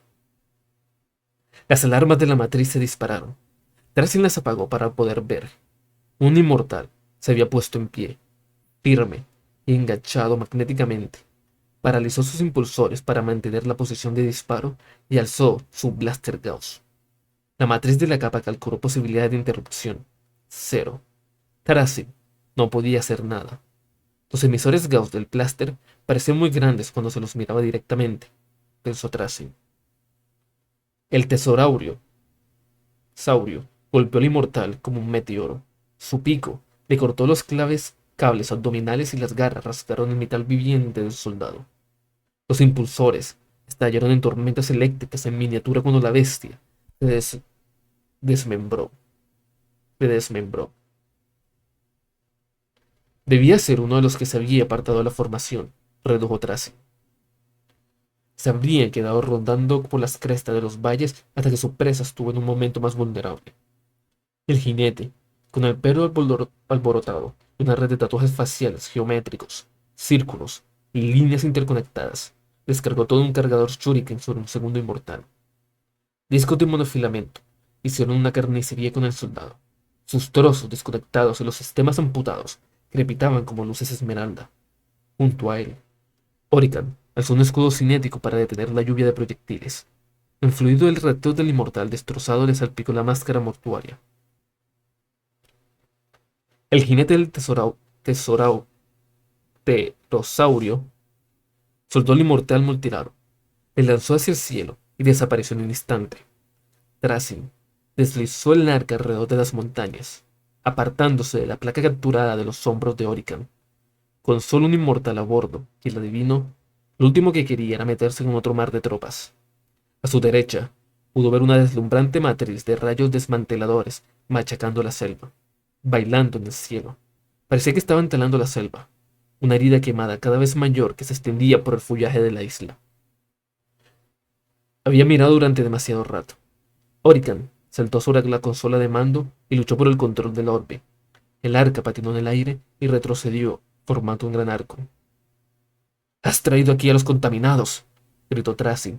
Las alarmas de la matriz se dispararon. Tracing las apagó para poder ver. Un inmortal se había puesto en pie, firme y enganchado magnéticamente. Paralizó sus impulsores para mantener la posición de disparo y alzó su blaster Gauss. La matriz de la capa calculó posibilidad de interrupción. 0. Tracing no podía hacer nada. Los emisores Gauss del pláster parecían muy grandes cuando se los miraba directamente, pensó Tracing. El saurio, golpeó al inmortal como un meteoro. Su pico le cortó los cables abdominales y las garras rasgaron el metal viviente del soldado. Los impulsores estallaron en tormentas eléctricas en miniatura cuando la bestia se desmembró. Se desmembró. Debía ser uno de los que se había apartado de la formación, redujo Tracy. Se habrían quedado rondando por las crestas de los valles hasta que su presa estuvo en un momento más vulnerable. El jinete, con el pelo alborotado y una red de tatuajes faciales geométricos, círculos y líneas interconectadas, descargó todo un cargador shuriken sobre un segundo inmortal. Discos de monofilamento hicieron una carnicería con el soldado. Sus trozos desconectados y los sistemas amputados crepitaban como luces esmeralda. Junto a él, Orican alzó un escudo cinético para detener la lluvia de proyectiles. El fluido del reactor del inmortal destrozado le salpicó la máscara mortuaria. El jinete del pterosaurio soltó al inmortal multiraro, le lanzó hacia el cielo y desapareció en un instante. Trasim deslizó el arca alrededor de las montañas, apartándose de la placa capturada de los hombros de Orican. Con solo un inmortal a bordo y el adivino, lo último que quería era meterse en otro mar de tropas. A su derecha, pudo ver una deslumbrante matriz de rayos desmanteladores machacando la selva, bailando en el cielo. Parecía que estaba entalando la selva, una herida quemada cada vez mayor que se extendía por el follaje de la isla. Había mirado durante demasiado rato. Orican saltó sobre la consola de mando y luchó por el control del orbe. El arca patinó en el aire y retrocedió, formando un gran arco. «¡Has traído aquí a los contaminados!», gritó Tracy.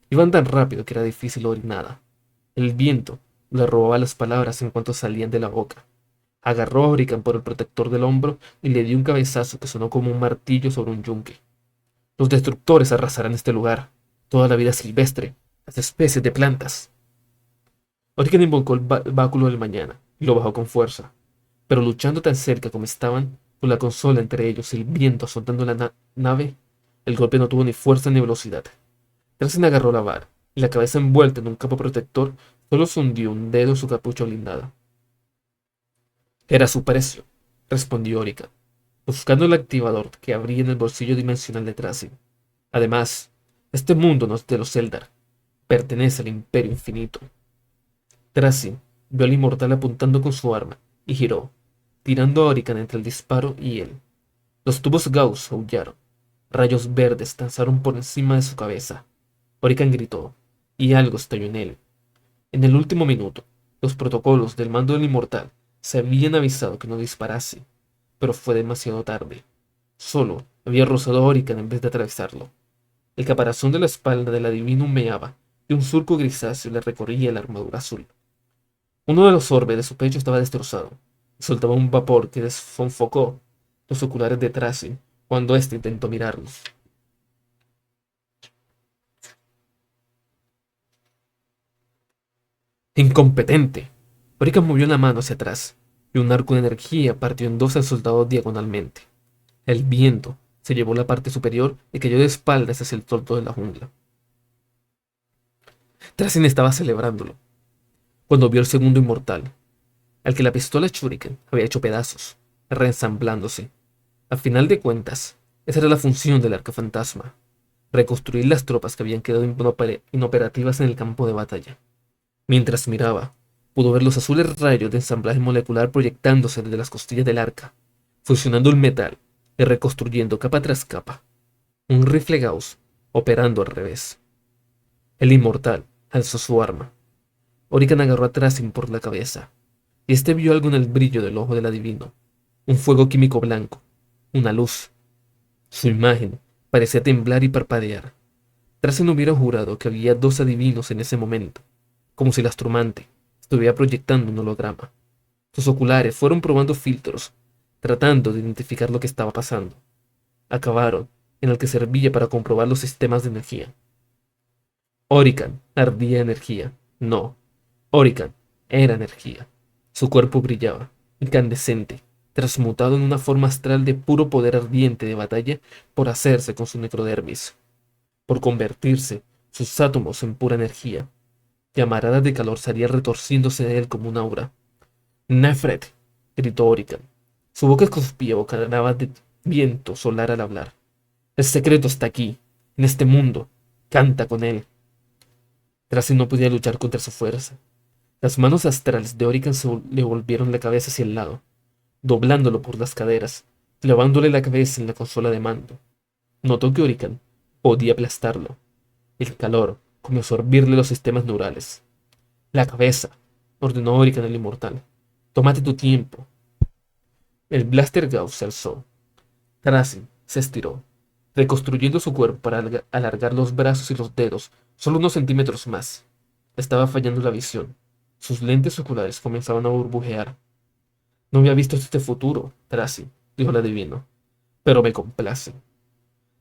Iban tan rápido que era difícil oír nada. El viento le robaba las palabras en cuanto salían de la boca. Agarró a Orican por el protector del hombro y le dio un cabezazo que sonó como un martillo sobre un yunque. «Los destructores arrasarán este lugar, toda la vida silvestre, las especies de plantas». Orican invocó el báculo del mañana y lo bajó con fuerza, pero luchando tan cerca como estaban, con la consola entre ellos y el viento azotando la nave, el golpe no tuvo ni fuerza ni velocidad. Tracy agarró la vara, y la cabeza envuelta en un capo protector solo se hundió un dedo en su capucha blindada. «Era su precio», respondió Orican, buscando el activador que abría en el bolsillo dimensional de Tracy. «Además, este mundo no es de los Eldar, pertenece al Imperio Infinito». Tracy vio al inmortal apuntando con su arma y giró, tirando a Orican entre el disparo y él. Los tubos Gauss aullaron. Rayos verdes danzaron por encima de su cabeza. Orican gritó, y algo estalló en él. En el último minuto, los protocolos del mando del inmortal se habían avisado que no disparase, pero fue demasiado tarde. Solo había rozado a Orican en vez de atravesarlo. El caparazón de la espalda del adivino humeaba, y un surco grisáceo le recorría la armadura azul. Uno de los orbes de su pecho estaba destrozado, y soltaba un vapor que desfonfocó los oculares de Tracy cuando éste intentó mirarlos. ¡Incompetente! Orican movió la mano hacia atrás, y un arco de energía partió en dos al soldado diagonalmente. El viento se llevó la parte superior y cayó de espaldas hacia el toldo de la jungla. Tracy estaba celebrándolo, cuando vio el segundo inmortal, al que la pistola Shuriken había hecho pedazos, reensamblándose. A final de cuentas, esa era la función del arca fantasma: reconstruir las tropas que habían quedado inoperativas en el campo de batalla. Mientras miraba, pudo ver los azules rayos de ensamblaje molecular proyectándose desde las costillas del arca, fusionando el metal y reconstruyendo capa tras capa. Un rifle Gauss operando al revés. El inmortal alzó su arma. Orican agarró a Tracy por la cabeza, y este vio algo en el brillo del ojo del adivino. Un fuego químico blanco, una luz. Su imagen parecía temblar y parpadear. Tracy no hubiera jurado que había dos adivinos en ese momento, como si el astromante estuviera proyectando un holograma. Sus oculares fueron probando filtros, tratando de identificar lo que estaba pasando. Acabaron en el que servía para comprobar los sistemas de energía. Orican ardía energía. No, Orican era energía. Su cuerpo brillaba, incandescente, transmutado en una forma astral de puro poder ardiente de batalla por hacerse con su necrodermis, por convertirse sus átomos en pura energía. Llamaradas de calor salían retorciéndose de él como un aura. «Nefret», gritó Orican. Su boca escupía bocanadas de viento solar al hablar. «El secreto está aquí. en este mundo. Canta con él. Tracy no podía luchar contra su fuerza. Las manos astrales de Orican le volvieron la cabeza hacia el lado, doblándolo por las caderas, clavándole la cabeza en la consola de mando. Notó que Orican podía aplastarlo. El calor comenzó a hervirle los sistemas neurales. La cabeza, ordenó Orican el inmortal. Tómate tu tiempo. El Blaster Gauss se alzó. Tracy se estiró, reconstruyendo su cuerpo para alargar los brazos y los dedos solo unos centímetros más. Estaba fallando la visión. Sus lentes oculares comenzaban a burbujear. No había visto este futuro, Tracy, dijo el adivino, pero me complace.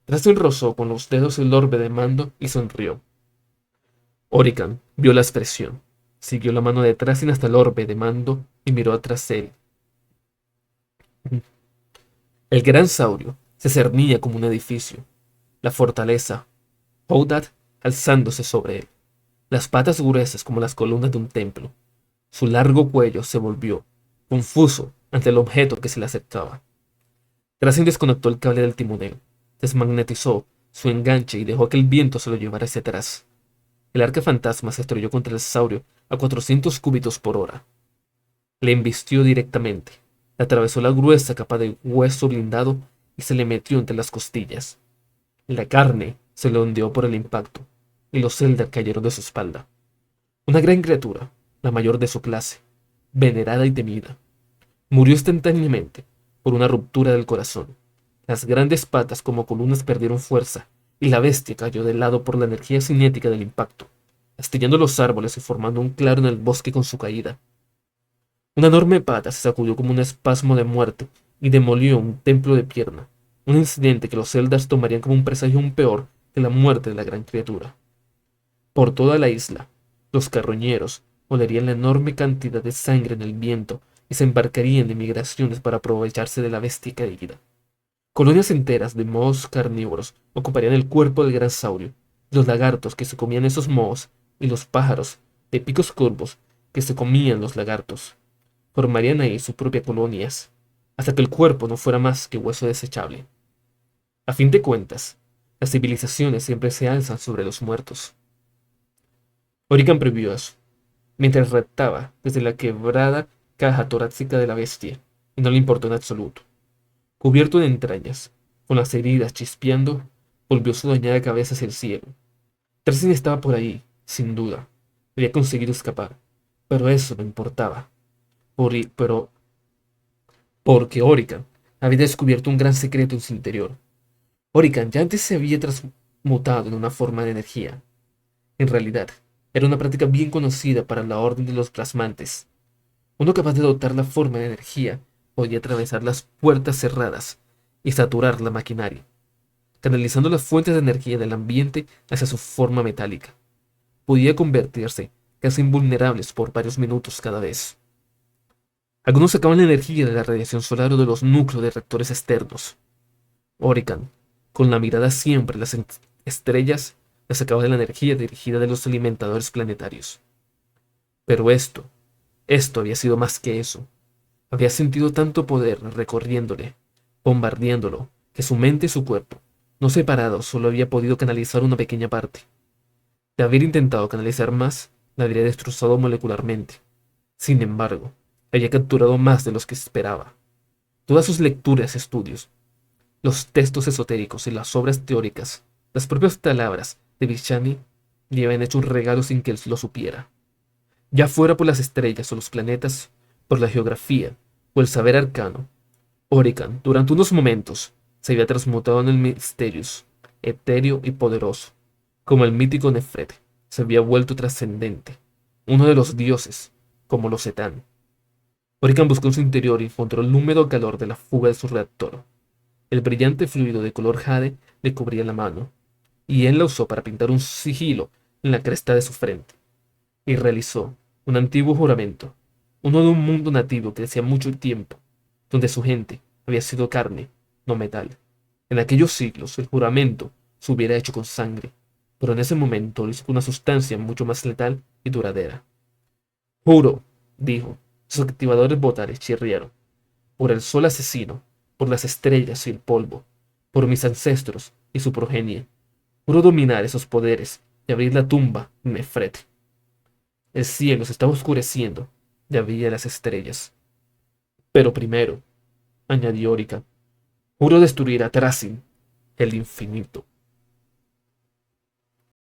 Tracy rozó con los dedos el orbe de mando y sonrió. Orican vio la expresión, siguió la mano de Tracy hasta el orbe de mando y miró atrás de él. El gran saurio se cernía como un edificio, la fortaleza, Howdat alzándose sobre él, las patas gruesas como las columnas de un templo. Su largo cuello se volvió, confuso ante el objeto que se le acercaba. Tracy desconectó el cable del timonel, desmagnetizó su enganche y dejó que el viento se lo llevara hacia atrás. El arca fantasma se estrelló contra el saurio a 400 cúbitos por hora. Le embistió directamente, le atravesó la gruesa capa de hueso blindado y se le metió entre las costillas. La carne se le ondeó por el impacto, y los Eldar cayeron de su espalda. Una gran criatura, la mayor de su clase, venerada y temida, murió instantáneamente por una ruptura del corazón. Las grandes patas como columnas perdieron fuerza, y la bestia cayó de lado por la energía cinética del impacto, astillando los árboles y formando un claro en el bosque con su caída. Una enorme pata se sacudió como un espasmo de muerte y demolió un templo de pierna, un incidente que los Eldars tomarían como un presagio aún peor que la muerte de la gran criatura. Por toda la isla, los carroñeros olerían la enorme cantidad de sangre en el viento y se embarcarían en migraciones para aprovecharse de la bestia caída. Colonias enteras de mohos carnívoros ocuparían el cuerpo del gran saurio, y los lagartos que se comían esos mohos y los pájaros de picos curvos que se comían los lagartos formarían ahí sus propias colonias, hasta que el cuerpo no fuera más que hueso desechable. A fin de cuentas, las civilizaciones siempre se alzan sobre los muertos. Orican previó eso, mientras reptaba desde la quebrada caja torácica de la bestia, y no le importó en absoluto. Cubierto de entrañas, con las heridas chispeando, volvió su dañada cabeza hacia el cielo. Tracy estaba por ahí, sin duda. Había conseguido escapar, pero eso no importaba. Porque Orican había descubierto un gran secreto en su interior. Orican ya antes se había transmutado en una forma de energía. En realidad, era una práctica bien conocida para la Orden de los Plasmantes. Uno capaz de dotar la forma de energía podía atravesar las puertas cerradas y saturar la maquinaria, canalizando las fuentes de energía del ambiente hacia su forma metálica. Podía convertirse casi invulnerables por varios minutos cada vez. Algunos sacaban la energía de la radiación solar o de los núcleos de reactores externos. Orican, con la mirada siempre en las estrellas, le sacaba de la energía dirigida de los alimentadores planetarios. Pero esto había sido más que eso. Había sentido tanto poder recorriéndole, bombardeándolo, que su mente y su cuerpo, no separados, solo había podido canalizar una pequeña parte. De haber intentado canalizar más, la habría destrozado molecularmente. Sin embargo, había capturado más de los que esperaba. Todas sus lecturas y estudios, los textos esotéricos y las obras teóricas, las propias palabras de Vishani, le habían hecho un regalo sin que él lo supiera. Ya fuera por las estrellas o los planetas, por la geografía o el saber arcano, Orican, durante unos momentos, se había transmutado en el Mysterious, etéreo y poderoso. Como el mítico Nefret, se había vuelto trascendente, uno de los dioses, como los Etán. Orican buscó en su interior y encontró el húmedo calor de la fuga de su reactor. El brillante fluido de color jade le cubría la mano, y él la usó para pintar un sigilo en la cresta de su frente, y realizó un antiguo juramento, uno de un mundo nativo que hacía mucho tiempo, donde su gente había sido carne, no metal. En aquellos siglos el juramento se hubiera hecho con sangre, pero en ese momento lo hizo con una sustancia mucho más letal y duradera. Juro, dijo. Sus activadores botales chirriaron. Por el sol asesino, por las estrellas y el polvo, por mis ancestros y su progenie. Juro dominar esos poderes y abrir la tumba de Nefret. El cielo se estaba oscureciendo y había las estrellas. Pero primero, añadió Orica, juro destruir a Trasin, el infinito.